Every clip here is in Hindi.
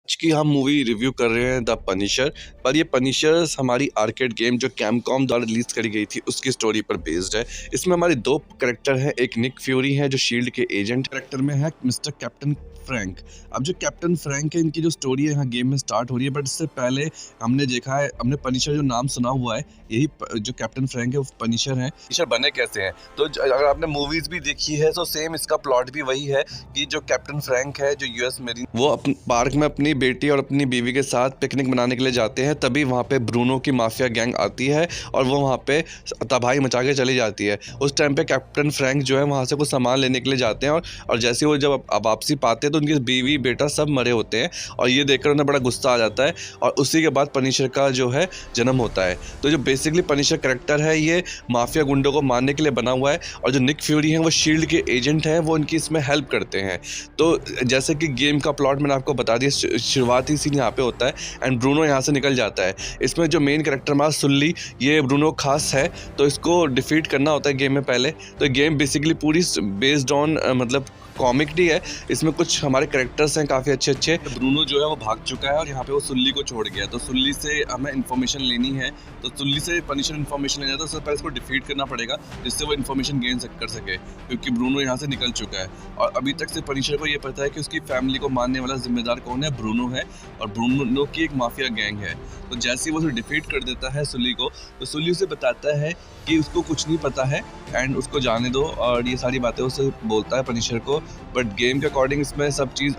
आज की हम मूवी रिव्यू कर रहे हैं द पनिशर। पर ये पनिशर्स हमारी आर्केड गेम जो कैमकॉम द्वारा रिलीज करी गई थी उसकी स्टोरी पर बेस्ड है। इसमें हमारे दो कैरेक्टर हैं, एक निक फ्यूरी है जो शील्ड के एजेंट कैरेक्टर में है, मिस्टर कैप्टन फ्रैंक। अब जो कैप्टन फ्रैंक है, इनकी जो स्टोरी है यहाँ गेम में स्टार्ट हो रही है, बट इससे पहले हमने देखा है, हमने पनिशर जो नाम सुना हुआ है, यही जो कैप्टन फ्रैंक है वो पनिशर है। पनिशर बने कैसे हैं, तो अगर आपने मूवीज भी देखी है तो सेम इसका प्लॉट भी वही है कि जो कैप्टन फ्रैंक है जो यूएस मेरीन, वो पार्क में अपनी बेटी और अपनी बीवी के साथ पिकनिक मनाने के लिए जाते हैं। तभी वहाँ पे ब्रूनो की माफिया गैंग आती है और वो वहाँ पे तबाही मचा के चली जाती है। उस टाइम पे कैप्टन फ्रैंक जो है वहाँ से कुछ सामान लेने के लिए जाते हैं और जैसे वो जब वापसी पाते हैं तो उनकी बीवी बेटा सब मरे होते हैं और ये देखकर उन्हें बड़ा गुस्सा आ जाता है और उसी के बाद पनिशर का जो है जन्म होता है। तो जो बेसिकली पनिशर कैरेक्टर है ये माफिया गुंडों को मारने के लिए बना हुआ है और जो निक फ्यूरी है वो शील्ड के एजेंट हैं, वो उनकी इसमें हेल्प करते हैं। तो जैसे कि गेम का प्लॉट मैंने आपको बता दिया, शुरुआती सीन यहाँ पे होता है एंड ब्रूनो यहाँ से निकल जाता है। इसमें जो मेन कैरेक्टर हमारा सुल्ली, ये ब्रूनो खास है तो इसको डिफीट करना होता है गेम में पहले। तो गेम बेसिकली पूरी बेस्ड ऑन मतलब कॉमिक है। इसमें कुछ हमारे कैरेक्टर्स हैं काफ़ी अच्छे अच्छे। ब्रूनो जो है वो भाग चुका है और यहाँ पे वो सुल्ली को छोड़ गया, तो सुल्ली से हमें इन्फॉर्मेशन लेनी है। तो सुल्ली से पनिशर इन्फॉर्मेशन लेना है तो सबसे पहले इसको डिफीट करना पड़ेगा जिससे वो इन्फॉर्मेशन गेन कर सके, क्योंकि ब्रूनो यहाँ से निकल चुका है और अभी तक से पनिशर को ये पता है कि उसकी फैमिली को मारने वाला जिम्मेदार कौन है, ब्रूनो है और ब्रूनो की एक माफिया गैंग है। तो जैसे ही वो उसे डिफीट कर देता है सुल्ली को, तो सुल्ली उसे बताता है कि उसको कुछ नहीं पता है एंड उसको जाने दो, और ये सारी बातें उसे बोलता है पनिशर को। बट गेम के अकॉर्डिंग इसमें सब चीज़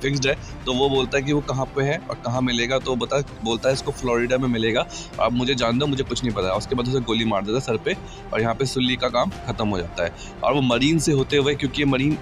फिक्स्ड है। तो वो बोलता है कि वो कहाँ पे है और कहाँ मिलेगा, तो बोलता है इसको फ्लोरिडा में मिलेगा, आप मुझे जान दो, मुझे कुछ नहीं पता। उसके बाद उसे गोली मार देता है सर पे और यहाँ पे सुल्ली का काम खत्म हो जाता है। और वो मरीन से होते हुए, क्योंकि ये मरीन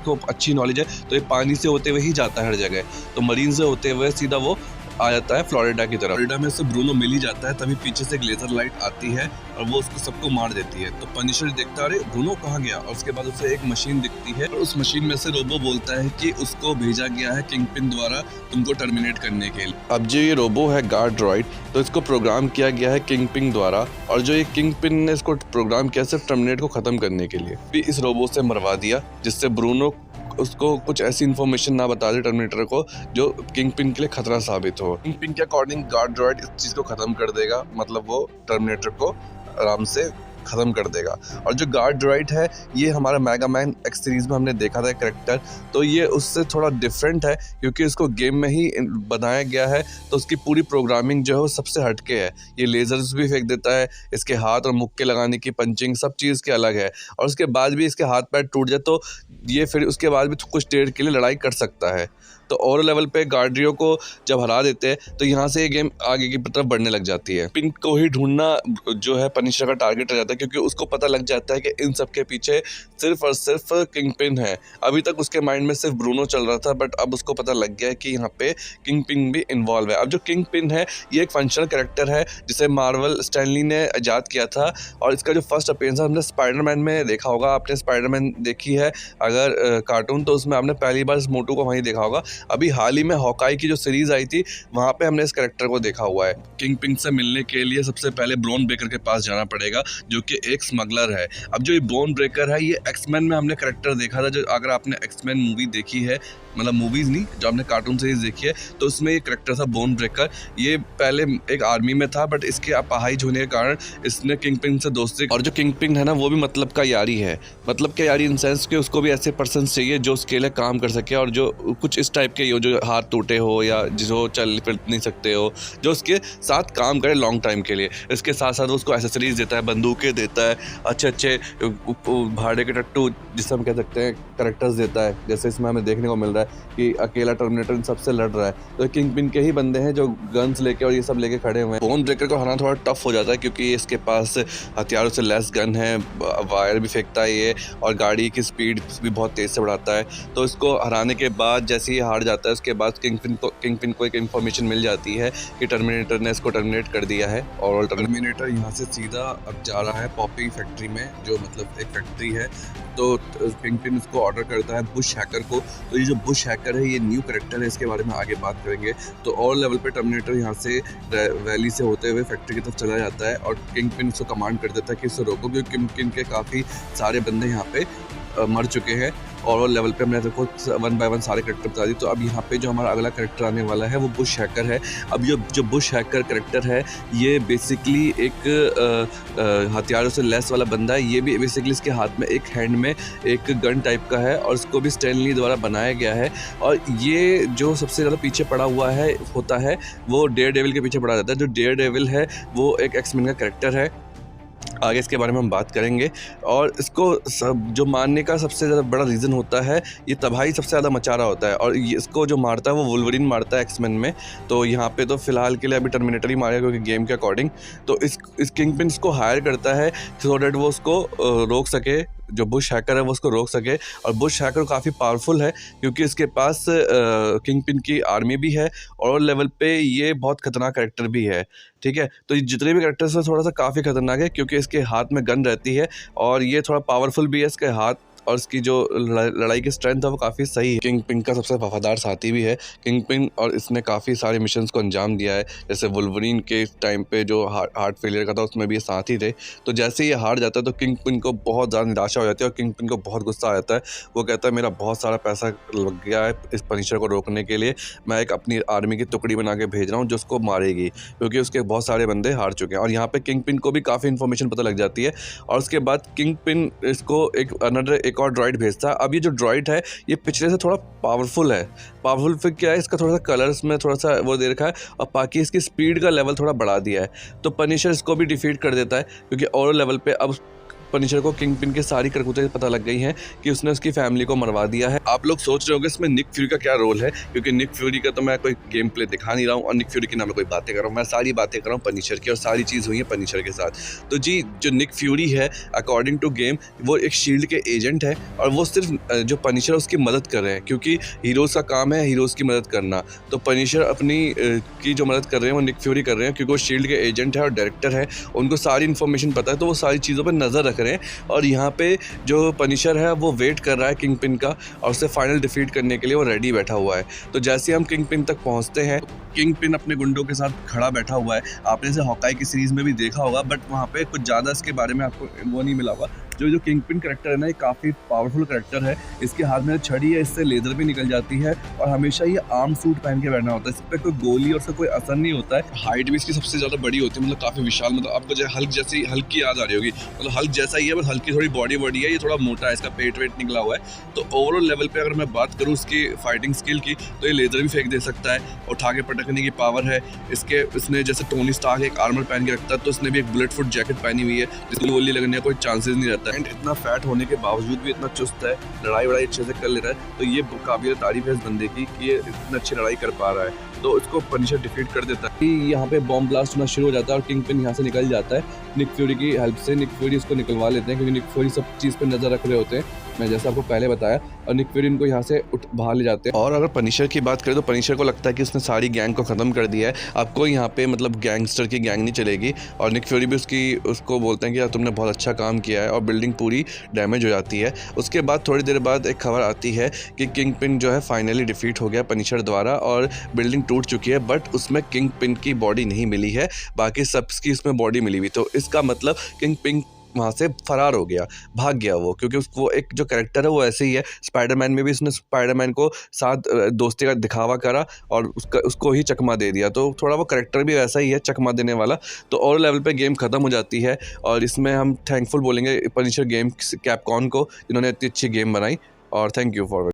को अच्छी नॉलेज है तो ये पानी से होते हुए ही जाता है हर जगह, तो मरीन से होते हुए सीधा वो आ जाता है फ्लोरिडा की तरफ। फ्लोरिडा में से ब्रूनो मिल ही जाता है, तभी पीछे से एक लेजर लाइट आती है और वो उसको सबको मार देती है। तो पनिशर देखता है अरे ब्रूनो कहाँ गया, और उसके बाद उसे एक मशीन दिखती है और उस मशीन में से रोबो बोलता है कि उसको भेजा गया है किंगपिन द्वारा तुमको टर्मिनेट करने के लिए। अब जो ये रोबो है गार्ड ड्रॉइड, तो इसको प्रोग्राम किया गया है किंगपिन द्वारा, और जो ये किंगपिन ने इसको प्रोग्राम किया सिर्फ टर्मिनेट को खत्म करने के लिए। भी इस रोबो से मरवा दिया जिससे ब्रूनो उसको कुछ ऐसी इन्फॉर्मेशन ना बता दे टर्मिनेटर को जो किंगपिन के लिए खतरा साबित हो। किंगपिन के अकॉर्डिंग गार्ड ड्रॉइड इस चीज को खत्म कर देगा, मतलब वो टर्मिनेटर को आराम से खत्म कर देगा। और जो गार्ड ड्रॉइड है ये हमारा मेगा मैन एक्स सीरीज में हमने देखा था कैरेक्टर, तो ये उससे थोड़ा डिफरेंट है क्योंकि इसको गेम में ही बनाया गया है। तो उसकी पूरी प्रोग्रामिंग जो है वो सबसे हटके है। ये लेजर्स भी फेंक देता है, इसके हाथ और मुक्के लगाने की पंचिंग सब चीज़ के अलग है, और उसके बाद भी इसके हाथ पैर टूट जाए तो ये फिर उसके बाद भी कुछ देर के लिए लड़ाई कर सकता है। तो ओवर लेवल पे गार्डियो को जब हरा देते हैं तो यहाँ से ये गेम आगे की तरफ बढ़ने लग जाती है। पिन को ही ढूंढना जो है पनिशर का टारगेट रह जाता है, क्योंकि उसको पता लग जाता है कि इन सब के पीछे सिर्फ और सिर्फ किंगपिन है। अभी तक उसके माइंड में सिर्फ ब्रूनो चल रहा था, बट अब उसको पता लग गया है कि यहाँ पे किंगपिन भी इन्वॉल्व है। अब जो किंगपिन है ये एक फंक्शनल कैरेक्टर है जिसे मार्वल स्टैनली ने ईजाद किया था, और इसका जो फर्स्ट अपीयरेंस हमने स्पाइडरमैन में देखा होगा। आपने स्पाइडरमैन देखी है अगर कार्टून, तो उसमें आपने पहली बार इस मोटू को वहीं देखा होगा। अभी हाल ही में हॉकाई की जो सीरीज आई थी वहां पे हमने इस कैरेक्टर को देखा हुआ है। किंगपिन से मिलने के लिए सबसे पहले ब्रोन ब्रेकर के पास जाना पड़ेगा जो कि एक स्मगलर है। अब जो ये ब्रोन ब्रेकर है ये एक्समैन में हमने कैरेक्टर देखा था। जो अगर आपने एक्समैन मूवी देखी है, मतलब मूवीज नहीं, जो आपने कार्टून सीरीज देखी है, तो उसमें ये कैरेक्टर था बोन ब्रेकर। ये पहले एक आर्मी में था, बट इसके अपाहिज होने के कारण इसने किंगपिन से दोस्ती, और जो किंगपिन है ना वो भी मतलब का यारी है। मतलब क्या यारी इन सेंस कि उसको भी ऐसे पर्सन चाहिए जो उसके लिए काम कर सके और जो कुछ इस टाइप के हो, जो हाथ टूटे हो या जो चल फिर नहीं सकते हो, जो उसके साथ काम करे लॉन्ग टाइम के लिए। इसके साथ साथ उसको एसेसरीज देता है, बंदूकें देता है, अच्छे अच्छे भाड़े के टट्टू जिसे हम कह सकते हैं कैरेक्टर्स देता है। जैसे इसमें हमें देखने को मिल रहा है कि अकेला टर्मिनेटर इन सबसे लड़ रहा है, तो किंगपिन के ही बंदे हैं जो गन्स लेके और ये सब लेके खड़े हुए हैं। बोन ब्रेकर को हराना थोड़ा टफ हो जाता है क्योंकि इसके पास हथियारों से लेस गन है, वायर भी फेंकता है ये, और गाड़ी की स्पीड भी बहुत तेज से बढ़ाता है। तो इसको हराने के बाद जैसे ही हार जाता है उसके बाद किंगपिन को एक इन्फॉर्मेशन मिल जाती है कि टर्मिनेटर ने इसको टर्मिनेट कर दिया है, और टर्मिनेटर यहाँ से सीधा अब जा रहा है पॉपी फैक्ट्री में, जो मतलब एक फैक्ट्री है। तो किंगपिन इसको ऑर्डर करता है बुश हैकर को। तो ये जो बुश हैकर है ये न्यू कैरेक्टर है, इसके बारे में आगे बात करेंगे। तो और लेवल पे टर्मिनेटर यहाँ से वैली से होते हुए फैक्ट्री की तरफ चला जाता है और किंगपिन उसको कमांड कर देता है कि इसे रोको, क्योंकि किंगपिन के काफ़ी सारे बंदे यहाँ पे मर चुके हैं। ओवरऑल लेवल पे हमने देखो 1 बाय 1 सारे कैरेक्टर बता दी। तो अब यहाँ पे जो हमारा अगला कैरेक्टर आने वाला है वो बुश हैकर है। अब ये जो बुश हैकर कैरेक्टर है ये बेसिकली एक हथियारों से लैस वाला बंदा है। ये भी बेसिकली इसके हाथ में एक हैंड में एक गन टाइप का है और इसको भी स्टैन ली द्वारा बनाया गया है। और ये जो सबसे ज़्यादा पीछे पड़ा हुआ है होता है वो डेयरडेविल के पीछे पड़ा रहता है। जो डेयरडेविल है वो एक एक्समैन का कैरेक्टर है, आगे इसके बारे में हम बात करेंगे। और इसको सब जो मारने का सबसे ज़्यादा बड़ा रीज़न होता है, ये तबाही सबसे ज़्यादा मचा रहा होता है और ये इसको जो मारता है वो वुल्वरीन मारता है एक्समैन में। तो यहाँ पे तो फ़िलहाल के लिए अभी टर्मिनेटर ही मारेगा क्योंकि गेम के अकॉर्डिंग। तो इस किंगपिन इसको हायर करता है सो डैट वो उसको रोक सके, जो बुश हैकर है वो उसको रोक सके। और बुश हैकर काफ़ी पावरफुल है क्योंकि इसके पास किंगपिन की आर्मी भी है और लेवल पे ये बहुत खतरनाक कैरेक्टर भी है। ठीक है, तो ये जितने भी कैरेक्टर्स हैं थोड़ा सा काफ़ी खतरनाक है क्योंकि इसके हाथ में गन रहती है और ये थोड़ा पावरफुल भी है इसके हाथ, और इसकी जो लड़ाई की स्ट्रेंथ है वो काफ़ी सही है। किंगपिन का सबसे वफादार साथी भी है किंगपिन, और इसने काफ़ी सारे मिशंस को अंजाम दिया है। जैसे वुल्वरीन के टाइम पे जो हार्ट फेलियर का था उसमें भी ये साथी थे। तो जैसे ये हार जाता है तो किंगपिन को बहुत ज़्यादा निराशा हो जाती है और किंगपिन को बहुत गुस्सा आ जाता है। वो कहता है मेरा बहुत सारा पैसा लग गया है इस पनिशर को रोकने के लिए, मैं एक अपनी आर्मी की टुकड़ी बना के भेज रहा हूँ जो उसको मारेगी क्योंकि उसके बहुत सारे बंदे हार चुके हैं। और यहाँ पे किंगपिन को भी काफ़ी इन्फॉर्मेशन पता लग जाती है और उसके बाद किंगपिन इसको एक और ड्रॉइड भेजता है। अब ये जो ड्रॉइड है ये पिछले से थोड़ा पावरफुल है। पावरफुल फिर क्या है, इसका थोड़ा सा कलर्स में थोड़ा सा वो दे रखा है और बाकी इसकी स्पीड का लेवल थोड़ा बढ़ा दिया है। तो पनिशर इसको भी डिफीट कर देता है क्योंकि और लेवल पे अब पनिशर को किंगपिन की सारी करतूतें पता लग गई हैं कि उसने उसकी फैमिली को मरवा दिया है। आप लोग सोच रहे होंगे इसमें निक फ्यूरी का क्या रोल है, क्योंकि निक फ्यूरी का तो मैं कोई गेम प्ले दिखा नहीं रहा हूँ और निक फ्यूरी की ना मैं कोई बातें कर रहा हूँ, मैं सारी बातें कर रहा हूँ पनिशर की और सारी चीज़ हुई है पनिशर के साथ। तो जी जो निक फ्यूरी है अकॉर्डिंग टू गेम वो एक शील्ड के एजेंट है और वो सिर्फ जो पनिशर उसकी मदद कर रहे हैं क्योंकि हीरोज़ का काम है हीरोज़ की मदद करना। तो पनिशर अपनी की जो मदद कर रहे हैं वो निक फ्यूरी कर रहे हैं क्योंकि वो शील्ड के एजेंट है और डायरेक्टर है, उनको सारी इन्फॉर्मेशन पता है तो वो सारी चीज़ों पर नज़र रख रहे हैं। और यहाँ पे जो पनिशर है वो वेट कर रहा है किंगपिन का और उसे फाइनल डिफीट करने के लिए वो रेडी बैठा हुआ है। तो जैसे हम किंगपिन तक पहुँचते हैं, किंगपिन अपने गुंडों के साथ खड़ा बैठा हुआ है। आपने इसे हॉकाई की सीरीज में भी देखा होगा बट वहाँ पे कुछ ज़्यादा इसके बारे में आपको वो नहीं मिला होगा। जो किंगपिन कैरेक्टर है ना ये काफ़ी पावरफुल कैरेक्टर है। इसके हाथ में छड़ी है, इससे लेज़र भी निकल जाती है और हमेशा ये आर्म सूट पहन के बैठना होता है। इस पर कोई गोली और से कोई असर नहीं होता है। हाइट भी इसकी सबसे ज़्यादा बड़ी होती है, मतलब काफ़ी विशाल, मतलब आपको जो हल्क जैसी हल्क की याद आ रही होगी, मतलब हल्क जैसा ही है बस हल्क की थोड़ी बॉडी है, ये थोड़ा मोटा है, इसका पेट वेट निकला हुआ है। तो ओवरऑल लेवल पे अगर मैं बात करूँ उसकी फाइटिंग स्किल की तो ये लेज़र भी फेंक दे सकता है, उठा के पटकने की पावर है इसने जैसे टोनी स्टार्क एक आर्मर पहन के रखता है तो इसने भी एक बुलेट प्रूफ जैकेट पहनी हुई है जिसको गोली लगने का कोई चांसेस नहीं रहता है। एंड इतना फैट होने के बावजूद भी इतना चुस्त है, लड़ाई वड़ाई अच्छे से कर ले रहा है। तो ये काबिल तारीफ है इस बंदे की कि ये इतनी अच्छी लड़ाई कर पा रहा है। तो इसको पनिशर डिफीट कर देता है। यहाँ पे बॉम्ब ब्लास्ट होना शुरू हो जाता है और किंगपिन यहाँ से निकल जाता है निक फ्यूरी की हेल्प से। निक फ्यूरी इसको निकलवा लेते हैं क्योंकि निक फ्यूरी सब चीज़ पर नज़र रख रहे होते हैं, मैं जैसा आपको पहले बताया, और निक फ्यूरी इनको यहाँ से बाहर ले जाते हैं। और अगर पनिशर की बात करें तो पनिशर को लगता है कि उसने सारी गैंग को ख़त्म कर दिया है, आपको यहाँ पे मतलब गैंगस्टर की गैंग नहीं चलेगी। और निक फ्यूरी भी उसको बोलते हैं कि यार तुमने बहुत अच्छा काम किया है और बिल्डिंग पूरी डैमेज हो जाती है। उसके बाद थोड़ी देर बाद एक खबर आती है कि किंगपिन जो है फाइनली डिफीट हो गया पनिशर द्वारा और बिल्डिंग टूट चुकी है, बट उसमें किंगपिन की बॉडी नहीं मिली है, बाकी सबकी उसमें बॉडी मिली हुई। तो इसका मतलब किंगपिन वहाँ से फरार हो गया, भाग गया वो, क्योंकि उसको एक जो कैरेक्टर है वो ऐसे ही है। स्पाइडरमैन में भी उसने स्पाइडरमैन को साथ दोस्ती का दिखावा करा और उसको ही चकमा दे दिया, तो थोड़ा वो कैरेक्टर भी वैसा ही है चकमा देने वाला। तो और लेवल पे गेम ख़त्म हो जाती है और इसमें हम थैंकफुल बोलेंगे पनिशर गेम कैपकॉम को जिन्होंने इतनी अच्छी गेम बनाई, और थैंक यू फॉर